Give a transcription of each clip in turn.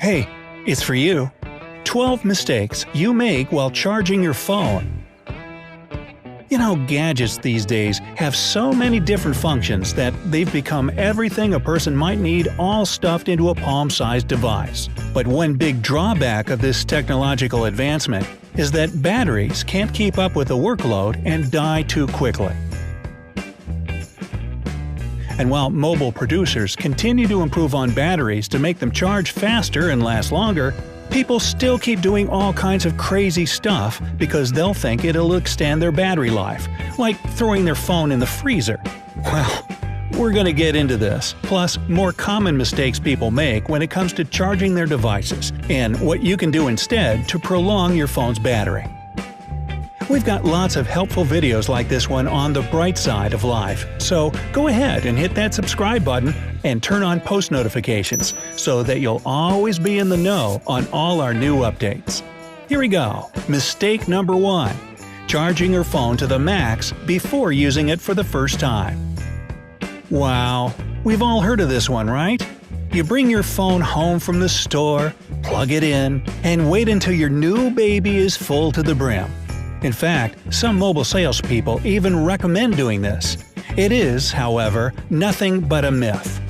Hey, it's for you. 12 mistakes you make while charging your phone. You know, gadgets these days have so many different functions that they've become everything a person might need all stuffed into a palm-sized device. But one big drawback of this technological advancement is that batteries can't keep up with the workload and die too quickly. And while mobile producers continue to improve on batteries to make them charge faster and last longer, people still keep doing all kinds of crazy stuff because they'll think it'll extend their battery life, like throwing their phone in the freezer. Well, we're gonna get into this, plus more common mistakes people make when it comes to charging their devices, and what you can do instead to prolong your phone's battery. We've got lots of helpful videos like this one on the bright side of life, so go ahead and hit that subscribe button and turn on post notifications so that you'll always be in the know on all our new updates. Here we go. Mistake number 1. Charging your phone to the max before using it for the first time. Wow, we've all heard of this one, right? You bring your phone home from the store, plug it in, and wait until your new baby is full to the brim. In fact, some mobile salespeople even recommend doing this. It is, however, nothing but a myth.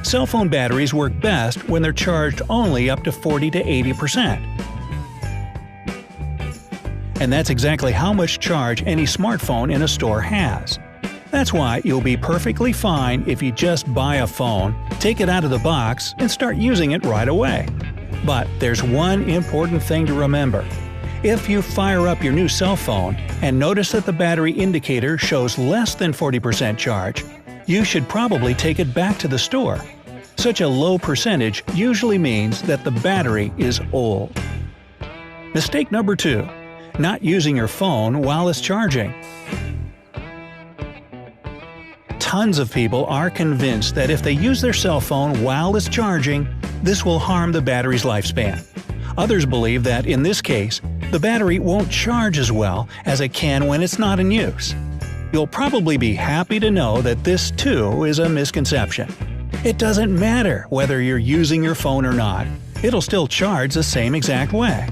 Cell phone batteries work best when they're charged only up to 40 to 80%. And that's exactly how much charge any smartphone in a store has. That's why you'll be perfectly fine if you just buy a phone, take it out of the box, and start using it right away. But there's one important thing to remember. If you fire up your new cell phone and notice that the battery indicator shows less than 40% charge, you should probably take it back to the store. Such a low percentage usually means that the battery is old. Mistake number 2. Not using your phone while it's charging. Tons of people are convinced that if they use their cell phone while it's charging, this will harm the battery's lifespan. Others believe that, in this case, the battery won't charge as well as it can when it's not in use. You'll probably be happy to know that this, too, is a misconception. It doesn't matter whether you're using your phone or not, it'll still charge the same exact way.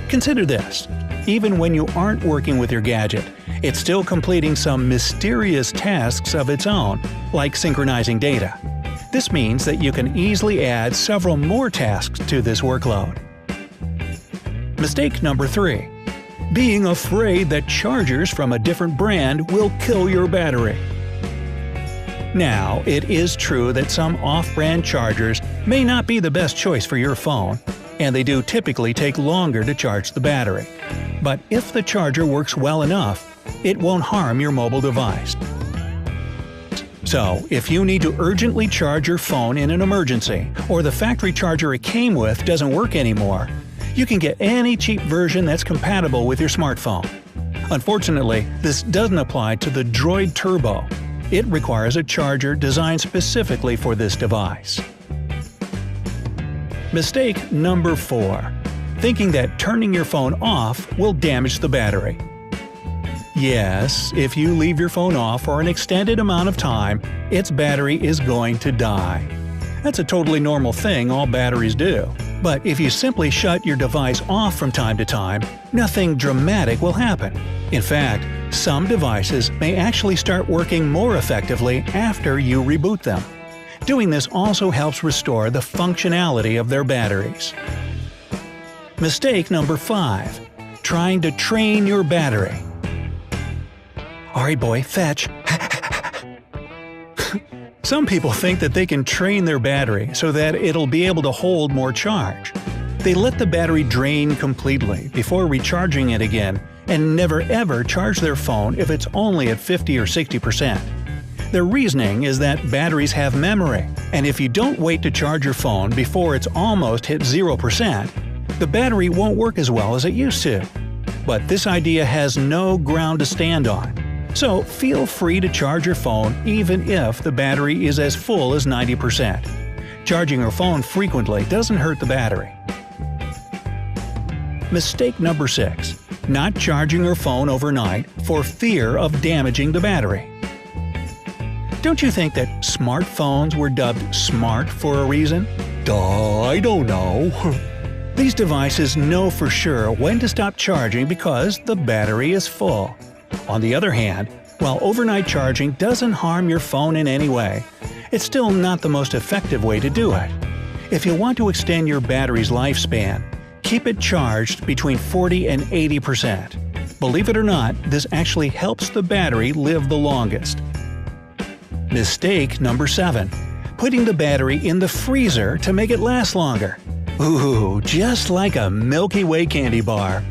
Consider this. Even when you aren't working with your gadget, it's still completing some mysterious tasks of its own, like synchronizing data. This means that you can easily add several more tasks to this workload. Mistake number 3. Being afraid that chargers from a different brand will kill your battery. Now, it is true that some off-brand chargers may not be the best choice for your phone, and they do typically take longer to charge the battery. But if the charger works well enough, it won't harm your mobile device. So, if you need to urgently charge your phone in an emergency, or the factory charger it came with doesn't work anymore, you can get any cheap version that's compatible with your smartphone. Unfortunately, this doesn't apply to the Droid Turbo. It requires a charger designed specifically for this device. Mistake number 4. Thinking that turning your phone off will damage the battery. Yes, if you leave your phone off for an extended amount of time, its battery is going to die. That's a totally normal thing all batteries do. But if you simply shut your device off from time to time, nothing dramatic will happen. In fact, some devices may actually start working more effectively after you reboot them. Doing this also helps restore the functionality of their batteries. Mistake number 5. Trying to train your battery. Alright boy, fetch. Some people think that they can train their battery so that it'll be able to hold more charge. They let the battery drain completely before recharging it again and never ever charge their phone if it's only at 50 or 60%. Their reasoning is that batteries have memory, and if you don't wait to charge your phone before it's almost hit 0%, the battery won't work as well as it used to. But this idea has no ground to stand on. So feel free to charge your phone even if the battery is as full as 90%. Charging your phone frequently doesn't hurt the battery. Mistake number 6. Not charging your phone overnight for fear of damaging the battery. Don't you think that smartphones were dubbed smart for a reason? Duh, I don't know. These devices know for sure when to stop charging because the battery is full. On the other hand, while overnight charging doesn't harm your phone in any way, it's still not the most effective way to do it. If you want to extend your battery's lifespan, keep it charged between 40 and 80%. Believe it or not, this actually helps the battery live the longest. Mistake number 7. Putting the battery in the freezer to make it last longer. Ooh, just like a Milky Way candy bar.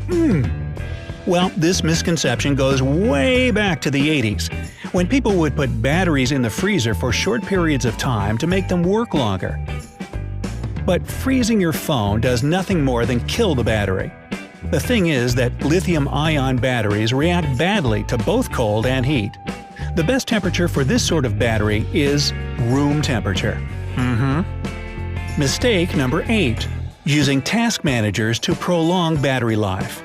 Well, this misconception goes way back to the 80s, when people would put batteries in the freezer for short periods of time to make them work longer. But freezing your phone does nothing more than kill the battery. The thing is that lithium-ion batteries react badly to both cold and heat. The best temperature for this sort of battery is room temperature. Mistake number 8. Using task managers to prolong battery life.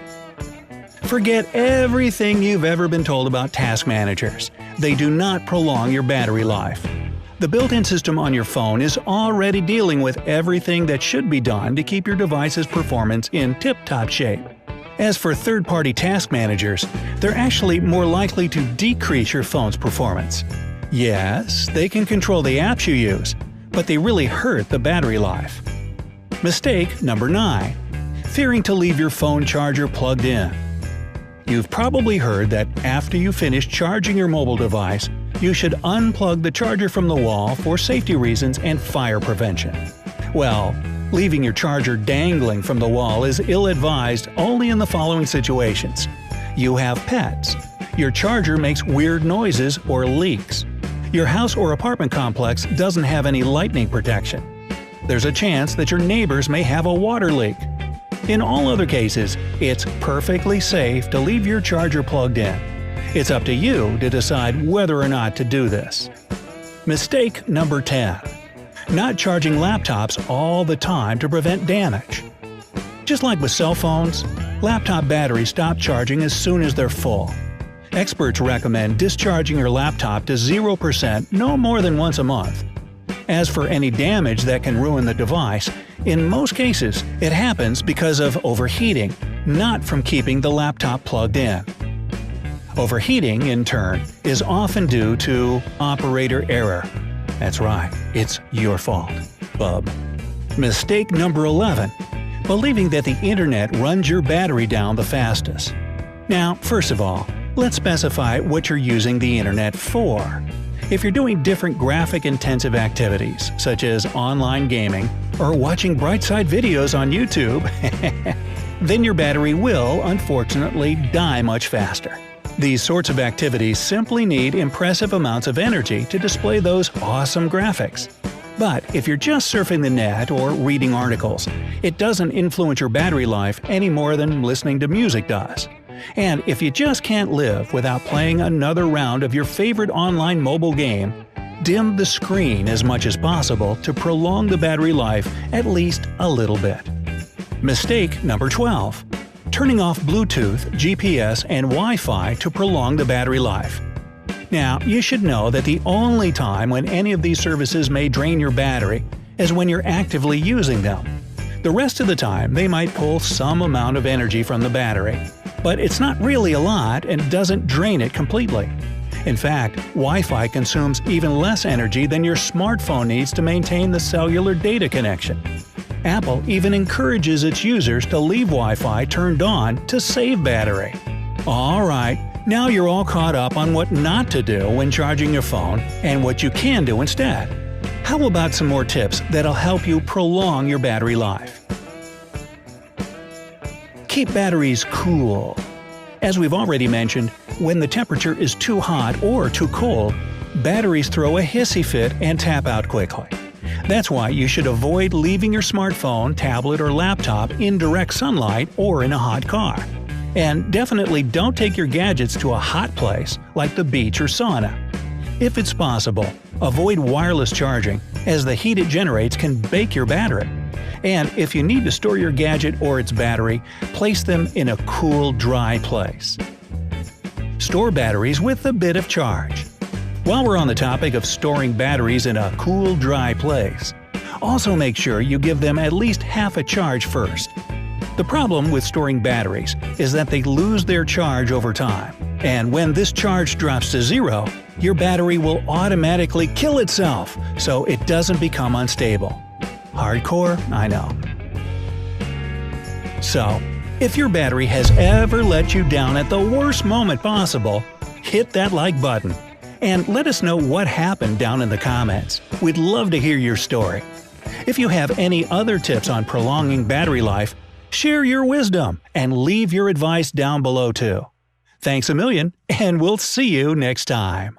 Forget everything you've ever been told about task managers. They do not prolong your battery life. The built-in system on your phone is already dealing with everything that should be done to keep your device's performance in tip-top shape. As for third-party task managers, they're actually more likely to decrease your phone's performance. Yes, they can control the apps you use, but they really hurt the battery life. Mistake number 9. Fearing to leave your phone charger plugged in. You've probably heard that after you finish charging your mobile device, you should unplug the charger from the wall for safety reasons and fire prevention. Well, leaving your charger dangling from the wall is ill-advised only in the following situations. You have pets. Your charger makes weird noises or leaks. Your house or apartment complex doesn't have any lightning protection. There's a chance that your neighbors may have a water leak. In all other cases, it's perfectly safe to leave your charger plugged in. It's up to you to decide whether or not to do this. Mistake number 10. Not charging laptops all the time to prevent damage. Just like with cell phones, laptop batteries stop charging as soon as they're full. Experts recommend discharging your laptop to 0% no more than once a month. As for any damage that can ruin the device, in most cases it happens because of overheating, not from keeping the laptop plugged in. Overheating, in turn, is often due to operator error. That's right, it's your fault, bub. Mistake number 11. Believing that the internet runs your battery down the fastest. Now, first of all, let's specify what you're using the internet for. If you're doing different graphic-intensive activities, such as online gaming or watching Brightside videos on YouTube, then your battery will, unfortunately, die much faster. These sorts of activities simply need impressive amounts of energy to display those awesome graphics. But if you're just surfing the net or reading articles, it doesn't influence your battery life any more than listening to music does. And if you just can't live without playing another round of your favorite online mobile game, dim the screen as much as possible to prolong the battery life at least a little bit. Mistake number 12. Turning off Bluetooth, GPS, and Wi-Fi to prolong the battery life. Now, you should know that the only time when any of these services may drain your battery is when you're actively using them. The rest of the time, they might pull some amount of energy from the battery. But it's not really a lot and doesn't drain it completely. In fact, Wi-Fi consumes even less energy than your smartphone needs to maintain the cellular data connection. Apple even encourages its users to leave Wi-Fi turned on to save battery. Alright, now you're all caught up on what not to do when charging your phone and what you can do instead. How about some more tips that'll help you prolong your battery life? Keep batteries cool. As we've already mentioned, when the temperature is too hot or too cold, batteries throw a hissy fit and tap out quickly. That's why you should avoid leaving your smartphone, tablet, or laptop in direct sunlight or in a hot car. And definitely don't take your gadgets to a hot place like the beach or sauna. If it's possible, avoid wireless charging, as the heat it generates can bake your battery. And if you need to store your gadget or its battery, place them in a cool, dry place. Store batteries with a bit of charge. While we're on the topic of storing batteries in a cool, dry place, also make sure you give them at least half a charge first. The problem with storing batteries is that they lose their charge over time, and when this charge drops to zero, your battery will automatically kill itself so it doesn't become unstable. Hardcore, I know. So, if your battery has ever let you down at the worst moment possible, hit that like button and let us know what happened down in the comments. We'd love to hear your story. If you have any other tips on prolonging battery life, share your wisdom and leave your advice down below too. Thanks a million, and we'll see you next time.